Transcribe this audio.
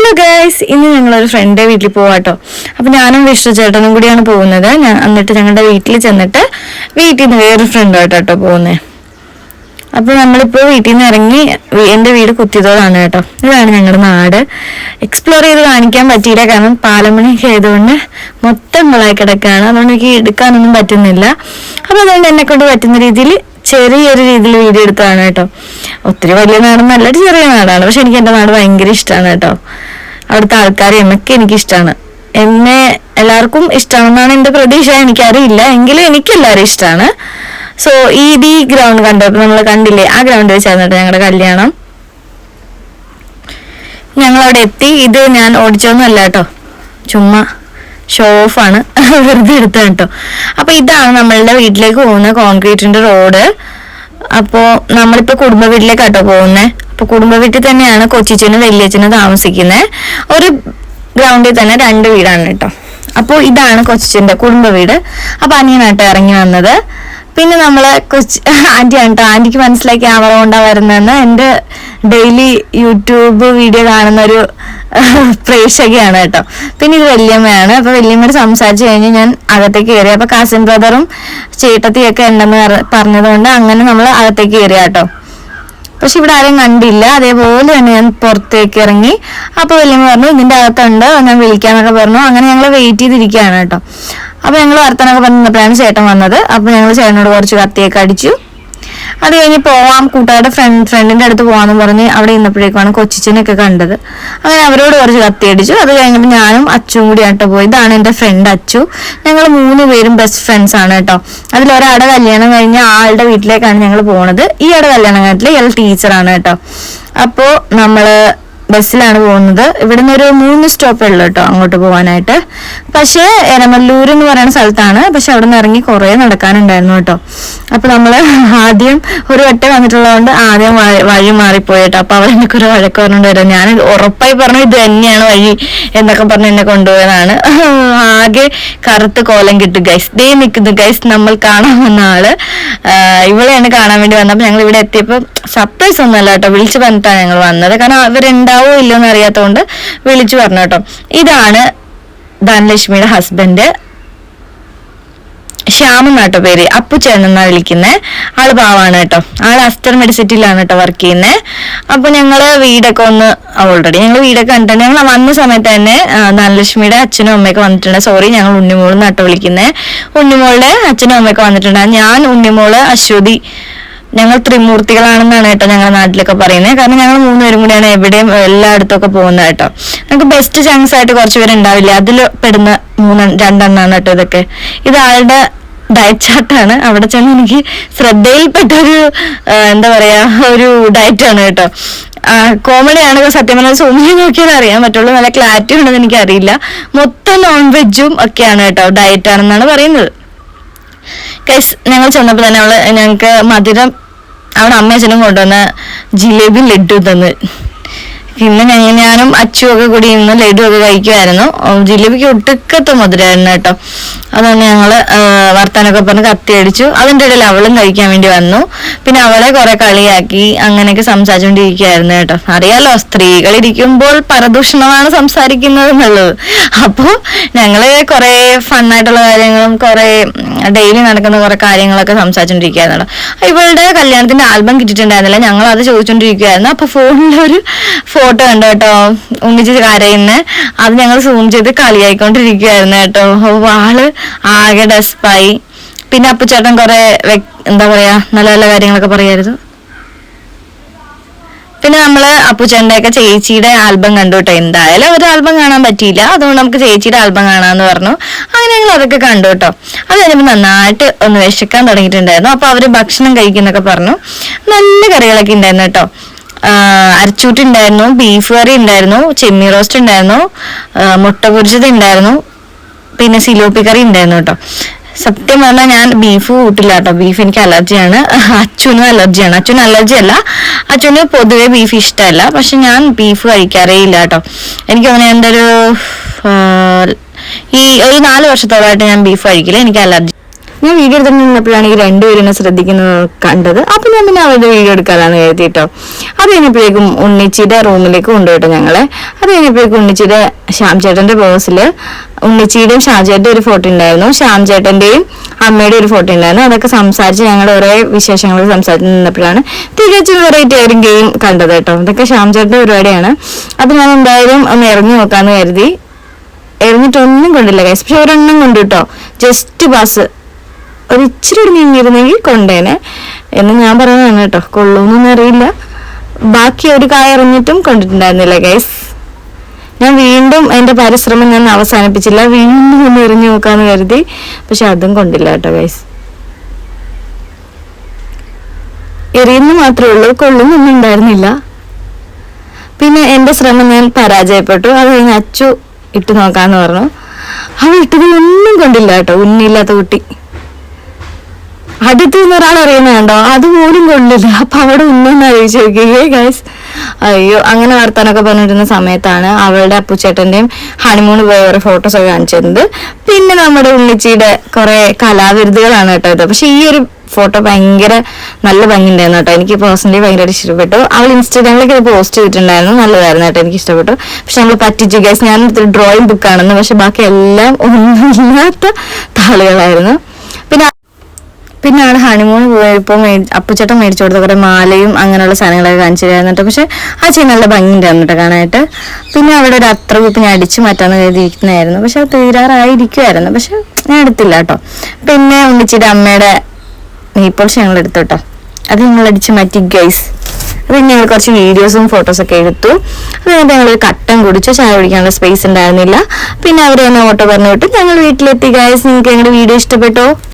Hello guys, ഇന്ന് ഞങ്ങളൊരു front വീട്ടിൽ പോവാട്ടോ. അപ്പം ഞാനും വിഷ്ണു ചേട്ടനും കൂടിയാണ് പോകുന്നത്. എന്നിട്ട് ഞങ്ങളുടെ വീട്ടിൽ ചെന്നിട്ട് വീട്ടിൽ നിന്ന് വേറൊരു ഫ്രണ്ടുമായിട്ടോ പോകുന്നത്. അപ്പോൾ നമ്മളിപ്പോൾ വീട്ടിൽ നിന്ന് ഇറങ്ങി എൻ്റെ വീട് കുത്തിയതോടാണ് കേട്ടോ. ഇതാണ് ഞങ്ങളുടെ നാട്. എക്സ്പ്ലോർ ചെയ്ത് കാണിക്കാൻ പറ്റിയില്ല, കാരണം പാലമണിയൊക്കെ ആയതുകൊണ്ട് മൊത്തം മുളായി കിടക്കുകയാണ്. അതുകൊണ്ട് എനിക്ക് എടുക്കാനൊന്നും പറ്റുന്നില്ല. അപ്പോൾ അതുകൊണ്ട് എന്നെ കൊണ്ട് പറ്റുന്ന രീതിയിൽ ചെറിയൊരു രീതിയിൽ വീഡിയോ എടുത്തതാണ് കേട്ടോ. ഒത്തിരി വലിയ നാടൊന്നല്ല, ചെറിയ നാടാണ്. പക്ഷെ എനിക്ക് എൻ്റെ നാട് ഭയങ്കര ഇഷ്ടമാണ് കേട്ടോ. അവിടുത്തെ ആൾക്കാരെ എന്നൊക്കെ എനിക്കിഷ്ടമാണ്. എന്നെ എല്ലാവർക്കും ഇഷ്ടമാണെന്നാണ് എൻ്റെ പ്രതീക്ഷ. എനിക്കറിയില്ല, എങ്കിലും എനിക്കെല്ലാവരും ഇഷ്ടമാണ്. സോ ഈ ഗ്രൗണ്ട് കണ്ടപ്പോൾ നമ്മൾ കണ്ടില്ലേ, ആ ഗ്രൗണ്ടിൽ വെച്ചായിരുന്നു കേട്ടോ ഞങ്ങളുടെ കല്യാണം. ഞങ്ങളവിടെ എത്തി. ഇത് ഞാൻ ഓടിച്ചൊന്നുമല്ല കേട്ടോ, ചുമ്മാ ഷോ ഓഫാണ്, വെറുതെ എടുത്ത കേട്ടോ. അപ്പൊ ഇതാണ് നമ്മളുടെ വീട്ടിലേക്ക് പോകുന്ന കോൺക്രീറ്റിന്റെ റോഡ്. അപ്പോ നമ്മളിപ്പോ കുടുംബ വീട്ടിലേക്കാട്ടോ പോകുന്നത്. അപ്പൊ കുടുംബ വീട്ടിൽ തന്നെയാണ് കൊച്ചിച്ചനും വലിയച്ഛനും താമസിക്കുന്നത്. ഒരു ഗ്രൗണ്ടിൽ തന്നെ 2 വീടാണ് കേട്ടോ. അപ്പോൾ ഇതാണ് കൊച്ചിച്ചന്റെ കുടുംബ വീട്. അപ്പൊ അനിയനാട്ടോ ഇറങ്ങി വന്നത്. പിന്നെ നമ്മളെ ആന്റി ആണ് കേട്ടോ. ആന്റിക്ക് മനസ്സിലായി ക്യാമറ കൊണ്ടാ വരുന്നതെന്ന്. എൻ്റെ ഡെയിലി യൂട്യൂബ് വീഡിയോ കാണുന്ന ഒരു പ്രേക്ഷകയാണ് കേട്ടോ. പിന്നെ ഇത് വല്യമ്മയാണ്. അപ്പൊ വല്യമ്മയോട് സംസാരിച്ചു കഴിഞ്ഞ് ഞാൻ അകത്തേക്ക് കയറി. അപ്പൊ കസിൻ ബ്രദറും ചേട്ടത്തിയൊക്കെ ഉണ്ടെന്ന് പറഞ്ഞതുകൊണ്ട് അങ്ങനെ നമ്മൾ അകത്തേക്ക് കയറി കേട്ടോ. പക്ഷെ ഇവിടെ ആരും കണ്ടില്ല. അതേപോലെ തന്നെ ഞാൻ പുറത്തേക്ക് ഇറങ്ങി. അപ്പൊ വല്യമ്മ പറഞ്ഞു ഇതിന്റെ അകത്തുണ്ട്, ഞാൻ വിളിക്കാന്നൊക്കെ പറഞ്ഞു. അങ്ങനെ ഞങ്ങൾ വെയിറ്റ് ചെയ്തിരിക്കുകയാണ് കേട്ടോ. അപ്പൊ ഞങ്ങൾ വർത്തനൊക്കെ പറഞ്ഞപ്പോഴാണ് ചേട്ടൻ വന്നത്. അപ്പൊ ഞങ്ങൾ ചേട്ടനോട് കുറച്ച് കത്തിയൊക്കെ അടിച്ചു. അത് കഴിഞ്ഞ് പോവാം, കൂട്ടുകാരുടെ ഫ്രണ്ടിന്റെ അടുത്ത് പോവാന്ന് പറഞ്ഞ് അവിടെ ഇന്നപ്പോഴേക്കാണ് കൊച്ചിച്ചനൊക്കെ കണ്ടത്. അങ്ങനെ അവരോട് കുറച്ച് കത്തി അടിച്ചു. അത് കഴിഞ്ഞപ്പോൾ ഞാനും അച്ചും കൂടി ആട്ടോ പോയി. ഇതാണ് എൻ്റെ ഫ്രണ്ട് അച്ചു. ഞങ്ങൾ 3 പേരും ബെസ്റ്റ് ഫ്രണ്ട്സ് ആണ് കേട്ടോ. അതിലൊരാളുടെ കല്യാണം കഴിഞ്ഞ ആളുടെ വീട്ടിലേക്കാണ് ഞങ്ങൾ പോണത്. ഈ ആളുടെ കല്യാണം കഴിഞ്ഞിട്ട് ഇയാൾ ടീച്ചറാണ് കേട്ടോ. അപ്പോൾ നമ്മള് ബസ്സിലാണ് പോകുന്നത്. ഇവിടുന്ന് ഒരു 3 സ്റ്റോപ്പേ ഉള്ളൂ കേട്ടോ അങ്ങോട്ട് പോകാനായിട്ട്. പക്ഷേ എരമല്ലൂർ എന്ന് പറയുന്ന സ്ഥലത്താണ്. പക്ഷെ അവിടെ നിന്ന് ഇറങ്ങി കുറേ നടക്കാനുണ്ടായിരുന്നു കേട്ടോ. അപ്പൊ നമ്മള് ആദ്യം ഒരു വട്ടം വന്നിട്ടുള്ളതുകൊണ്ട് ആദ്യം വഴി മാറിപ്പോയി കേട്ടോ. അപ്പൊ അവിടെ എനിക്ക് ഒരു വഴക്ക് പറഞ്ഞുകൊണ്ട് വരാം. ഞാൻ ഉറപ്പായി പറഞ്ഞു ഇത് തന്നെയാണ് വഴി എന്നൊക്കെ പറഞ്ഞ് എന്നെ കൊണ്ടുപോയതാണ്. ആകെ കറുത്ത് കോലം കിട്ടും ഗൈസ്. ദേ നിൽക്കുന്നു ഗൈസ്, നമ്മൾ കാണാൻ വന്ന ആള്. ഇവളെയാണ് കാണാൻ വേണ്ടി വന്നത്. അപ്പൊ ഞങ്ങൾ ഇവിടെ എത്തിയപ്പോൾ സർപ്രൈസ് ഒന്നുമല്ല കേട്ടോ, വിളിച്ചു പറഞ്ഞിട്ടാണ് ഞങ്ങൾ വന്നത്. കാരണം അവരുണ്ടാവോ ഇല്ലോന്ന് അറിയാത്തതുകൊണ്ട് വിളിച്ചു പറഞ്ഞു കേട്ടോ. ഇതാണ് ധനലക്ഷ്മിയുടെ ഹസ്ബൻഡ്, ശ്യാം എന്നാട്ടോ പേര്. അപ്പുച്ചേട്ടൻ എന്നാ വിളിക്കുന്നത്. ആള് പാവാണ് കേട്ടോ. ആള് അസ്റ്റർ മെഡിസിറ്റിയിലാണ് കേട്ടോ വർക്ക് ചെയ്യുന്നത്. അപ്പൊ ഞങ്ങള് വീടൊക്കെ ഓൾറെഡി ഞങ്ങൾ വീടൊക്കെ കണ്ടിട്ടുണ്ട്. ഞങ്ങൾ വന്ന സമയത്ത് തന്നെ ധനലക്ഷ്മിയുടെ അച്ഛനും അമ്മയൊക്കെ വന്നിട്ടുണ്ട്. സോറി, ഞങ്ങൾ ഉണ്ണിമോള് എന്നാട്ടോ വിളിക്കുന്നത്. ഉണ്ണിമോളുടെ അച്ഛനും അമ്മയൊക്കെ വന്നിട്ടുണ്ട്. ഞാൻ, ഉണ്ണിമോള്, അശ്വതി, ഞങ്ങൾ ത്രിമൂർത്തികളാണെന്നാണ് കേട്ടോ ഞങ്ങളുടെ നാട്ടിലൊക്കെ പറയുന്നത്. കാരണം ഞങ്ങൾ 3 പേരും കൂടിയാണ് എവിടെയും എല്ലായിടത്തും ഒക്കെ പോകുന്നത് കേട്ടോ. നമുക്ക് ബെസ്റ്റ് ചാൻസ് ആയിട്ട് കുറച്ച് പേരുണ്ടാവില്ല, അതിൽ പെടുന്ന 2 കേട്ടോ ഇതൊക്കെ. ഇത് ആളുടെ ഡയറ്റ് ചാർട്ടാണ്. അവിടെ ചെന്ന് എനിക്ക് ശ്രദ്ധയിൽപ്പെട്ടൊരു എന്താ പറയാ ഒരു ഡയറ്റാണ് കേട്ടോ. കോമഡിയാണ് സത്യം പറഞ്ഞാൽ. സൂമിൽ നോക്കിയാൽ അറിയാൻ പറ്റുള്ളൂ, നല്ല ക്ലാരിറ്റി ഉണ്ടെന്ന് എനിക്കറിയില്ല. മൊത്തം നോൺ വെജും ഒക്കെയാണ് കേട്ടോ, ഡയറ്റ് ആണെന്നാണ് പറയുന്നത്. ഗൈസ്, ഞങ്ങൾ ചെന്നപ്പോൾ തന്നെ ഞങ്ങൾക്ക് മധുരം അവിടെ അമ്മയച്ഛനും കൊണ്ടുവന്ന ജിലേബിയും ലഡ്ഡു തന്നു. പിന്നെ ഞാനും അച്ചും ഒക്കെ കൂടി ഇന്ന് ലഡു ഒക്കെ കഴിക്കുമായിരുന്നു. ജിലേബിക്ക് ഒട്ടുക്കത്തെ മധുരമായിരുന്നു കേട്ടോ. അതുകൊണ്ട് ഞങ്ങള് വർത്താനൊക്കെ പറഞ്ഞ് കത്തി അടിച്ചു. അതിൻ്റെ ഇടയിൽ അവളും കഴിക്കാൻ വേണ്ടി വന്നു. പിന്നെ അവളെ കുറെ കളിയാക്കി അങ്ങനെയൊക്കെ സംസാരിച്ചുകൊണ്ടിരിക്കുകയായിരുന്നു കേട്ടോ. അറിയാലോ, സ്ത്രീകൾ ഇരിക്കുമ്പോൾ പരദൂഷണമാണ് സംസാരിക്കുന്നത് എന്നുള്ളത്. അപ്പോൾ ഞങ്ങള് കുറെ ഫണ്ണായിട്ടുള്ള കാര്യങ്ങളും കുറെ ഡെയിലി നടക്കുന്ന കുറെ കാര്യങ്ങളൊക്കെ സംസാരിച്ചുകൊണ്ടിരിക്കുകയായിരുന്നു. ഇവളുടെ കല്യാണത്തിന്റെ ആൽബം കിട്ടിയിട്ടുണ്ടായിരുന്നില്ല. ഞങ്ങൾ അത് ചോദിച്ചുകൊണ്ടിരിക്കുകയായിരുന്നു. അപ്പൊ ഫോണിലൊരു ഫോട്ടോ കണ്ടു കേട്ടോ, ഒന്നിച്ച് കരയുന്ന. അത് ഞങ്ങൾ സൂം ചെയ്ത് കളിയായിക്കൊണ്ടിരിക്കുകയായിരുന്നു കേട്ടോ. ആള് ആകെ ഡെസ്പായി. പിന്നെ അപ്പുചേട്ടൻ കുറെ എന്താ പറയാ നല്ല നല്ല കാര്യങ്ങളൊക്കെ പറയായിരുന്നു. പിന്നെ നമ്മള് അപ്പുചേട്ടൻ്റെ ഒക്കെ ചേച്ചിയുടെ ആൽബം കണ്ടു കേട്ടോ. എന്തായാലും ഒരു ആൽബം കാണാൻ പറ്റിയില്ല, അതുകൊണ്ട് നമുക്ക് ചേച്ചിയുടെ ആൽബം കാണാന്ന് പറഞ്ഞു. അങ്ങനെ ഞങ്ങൾ അതൊക്കെ കണ്ടു കേട്ടോ. അത് കഴിഞ്ഞപ്പോൾ നന്നായിട്ട് ഒന്ന് വിശക്കാൻ തുടങ്ങിയിട്ടുണ്ടായിരുന്നു. അപ്പൊ അവര് ഭക്ഷണം കഴിക്കുന്നൊക്കെ പറഞ്ഞു. നല്ല കറികളൊക്കെ ഉണ്ടായിരുന്നു കേട്ടോ. അരച്ചൂട്ട് ഉണ്ടായിരുന്നു, ബീഫ് കറി ഉണ്ടായിരുന്നു, ചെമ്മീൻ റോസ്റ്റ് ഉണ്ടായിരുന്നു, മുട്ട പൊരിച്ചത് ഉണ്ടായിരുന്നു, പിന്നെ സിലോപ്പി കറി ഉണ്ടായിരുന്നു കേട്ടോ. സത്യം പറഞ്ഞാൽ ഞാൻ ബീഫ് കൂട്ടില്ല കേട്ടോ. ബീഫ് എനിക്ക് അലർജിയാണ്. അച്ഛനും അലർജിയാണ്. അച്ഛനും അലർജി അല്ല, അച്ഛന് പൊതുവെ ബീഫ് ഇഷ്ടമല്ല. പക്ഷെ ഞാൻ ബീഫ് കഴിക്കാറേ ഇല്ല കേട്ടോ. എനിക്ക് തോന്നുന്നു എൻ്റെ ഒരു 4 വർഷത്തോളമായിട്ട് ഞാൻ ബീഫ് കഴിക്കില്ല. എനിക്ക് അലർജി. ഞാൻ വീഡിയോ എടുത്തിട്ട് നിന്നപ്പോഴാണ് ഈ രണ്ടുപേരും എന്നെ ശ്രദ്ധിക്കുന്നത് കണ്ടത്. അപ്പൊ ഞാൻ പിന്നെ അവരുടെ വീഡിയോ എടുക്കാനാണ് കരുതിട്ടോ. അത് കഴിഞ്ഞപ്പോഴേക്കും ഉണ്ണിച്ചിയുടെ റൂമിലേക്ക് കൊണ്ടുപോയിട്ടോ ഞങ്ങളെ. അത് കഴിഞ്ഞപ്പോഴേക്കും ഉണ്ണിച്ചിയുടെ ശ്യാം ചേട്ടന്റെ ബോസില് ഉണ്ണിച്ചിയുടെയും ഷാജേട്ടന്റെ ഒരു ഫോട്ടോ ഉണ്ടായിരുന്നു, ശ്യാം ചേട്ടന്റെയും അമ്മയുടെ ഒരു ഫോട്ടോ ഉണ്ടായിരുന്നു. അതൊക്കെ സംസാരിച്ച് ഞങ്ങൾ ഓരോ വിശേഷങ്ങൾ സംസാരിച്ച് നിന്നപ്പോഴാണ് തികച്ചും വെറൈറ്റി ആയിരുന്നു ഗെയിം കണ്ടത് കേട്ടോ. ഇതൊക്കെ ശ്യാം ചേട്ടന്റെ പരിപാടിയാണ്. അത് ഞാൻ എന്തായാലും ഒന്ന് ഇറങ്ങി നോക്കാന്ന് കരുതി. എറിഞ്ഞിട്ടൊന്നും കൊണ്ടില്ല ഗൈസ്, പക്ഷെ ഒരെണ്ണം കൊണ്ടു കേട്ടോ. ജസ്റ്റ് പാസ് ഒരു ഇച്ചിരി നീങ്ങിയിരുന്നെങ്കിൽ കൊണ്ടേനെ എന്ന് ഞാൻ പറയുന്നതാണ് കേട്ടോ. കൊള്ളൂന്നൊന്നും അറിയില്ല. ബാക്കി ഒരു കായ എറിഞ്ഞിട്ടും കൊണ്ടിട്ടുണ്ടായിരുന്നില്ല ഗൈസ്. ഞാൻ വീണ്ടും എന്റെ പരിശ്രമം ഞാൻ അവസാനിപ്പിച്ചില്ല, വീണ്ടും ഒന്ന് എറിഞ്ഞു നോക്കാന്ന് കരുതി, പക്ഷെ അതും കൊണ്ടില്ല കേട്ടോ ഗൈസ്. എറിയുന്നു മാത്രമേ ഉള്ളൂ, കൊള്ളുന്നൊന്നും ഉണ്ടായിരുന്നില്ല. പിന്നെ എന്റെ ശ്രമം ഞാൻ പരാജയപ്പെട്ടു. അത് കഴിഞ്ഞ് അച്ചു ഇട്ട് നോക്കാന്ന് പറഞ്ഞു. അവ ഇട്ടതിലൊന്നും കൊണ്ടില്ല കേട്ടോ. ഉന്നില്ലാത്ത കുട്ടി അടുത്ത് നിന്ന് ഒരാൾ അറിയുന്ന കണ്ടോ, അതുപോലും കൊണ്ടില്ല. അപ്പൊ അവിടെ ഉന്നൊന്ന് അറിയിച്ചു നോക്കിയേ ഗൈസ്. അയ്യോ, അങ്ങനെ വർത്താനൊക്കെ പറഞ്ഞിരുന്ന സമയത്താണ് അവളുടെ അപ്പുച്ചേട്ടന്റെയും ഹണിമൂൺ പോയ ഓരോ ഫോട്ടോസ് ഒക്കെ കാണിച്ചിരുന്നത്. പിന്നെ നമ്മുടെ ഉണ്ണിച്ചിയുടെ കുറെ കലാവിരുദ്ധകളാണ് കേട്ടോ ഇത്. പക്ഷെ ഈ ഒരു ഫോട്ടോ ഭയങ്കര നല്ല ഭംഗിണ്ടായിരുന്നു കേട്ടോ. എനിക്ക് പേഴ്സണലി ഭയങ്കര ഇഷ്ടപ്പെട്ടു. അവൾ ഇൻസ്റ്റാഗ്രാമിലേക്ക് പോസ്റ്റ് ചെയ്തിട്ടുണ്ടായിരുന്നു, നല്ലതായിരുന്നു കേട്ടോ, എനിക്ക് ഇഷ്ടപ്പെട്ടു. പക്ഷെ നമ്മൾ പറ്റിച്ചു ഗൈസ്. ഞാൻ ഡ്രോയിങ് ബുക്കാണെന്ന്, പക്ഷെ ബാക്കി എല്ലാം ഒന്നുമില്ലാത്ത താളുകളായിരുന്നു. പിന്നെ ആള് ഹണിമൂൺ പോയപ്പോൾ അപ്പുച്ചേട്ടൻ മേടിച്ചു കൊടുത്ത കുറെ മാലയും അങ്ങനെയുള്ള സാധനങ്ങളൊക്കെ കാണിച്ചു തരായിരുന്നു കേട്ടോ. പക്ഷെ ആ ചെയ്ത് നല്ല ഭംഗിണ്ടായിരുന്നു കേട്ടോ കാണാനായിട്ട്. പിന്നെ അവിടെ ഒരു അത്ര കുപ്പ് ഞാൻ അടിച്ചു മാറ്റാന്ന് കരുതിയിരിക്കുന്നതായിരുന്നു, പക്ഷെ അത് തീരാറായിരിക്കുമായിരുന്നു, പക്ഷെ ഞാൻ എടുത്തില്ല കേട്ടോ. പിന്നെ ഉണ്ണിച്ചിയുടെ അമ്മയുടെ നെയ്പോളിഷ് ഞങ്ങൾ എടുത്തു കേട്ടോ. അത് ഞങ്ങൾ അടിച്ചു മാറ്റി ഗൈസ്. അത് ഞങ്ങൾ കുറച്ച് വീഡിയോസും ഫോട്ടോസൊക്കെ എടുത്തു. അത് കഴിഞ്ഞിട്ട് ഞങ്ങളൊരു കട്ടൻ കുടിച്ചു. ചായ കുടിക്കാനുള്ള സ്പേസ് ഉണ്ടായിരുന്നില്ല. പിന്നെ അവർ തന്നെ ഓട്ടോ പറഞ്ഞു വിട്ട് ഞങ്ങൾ വീട്ടിലെത്തി ഗൈസ്. നിങ്ങൾക്ക് ഞങ്ങളുടെ വീഡിയോ ഇഷ്ടപ്പെട്ടോ?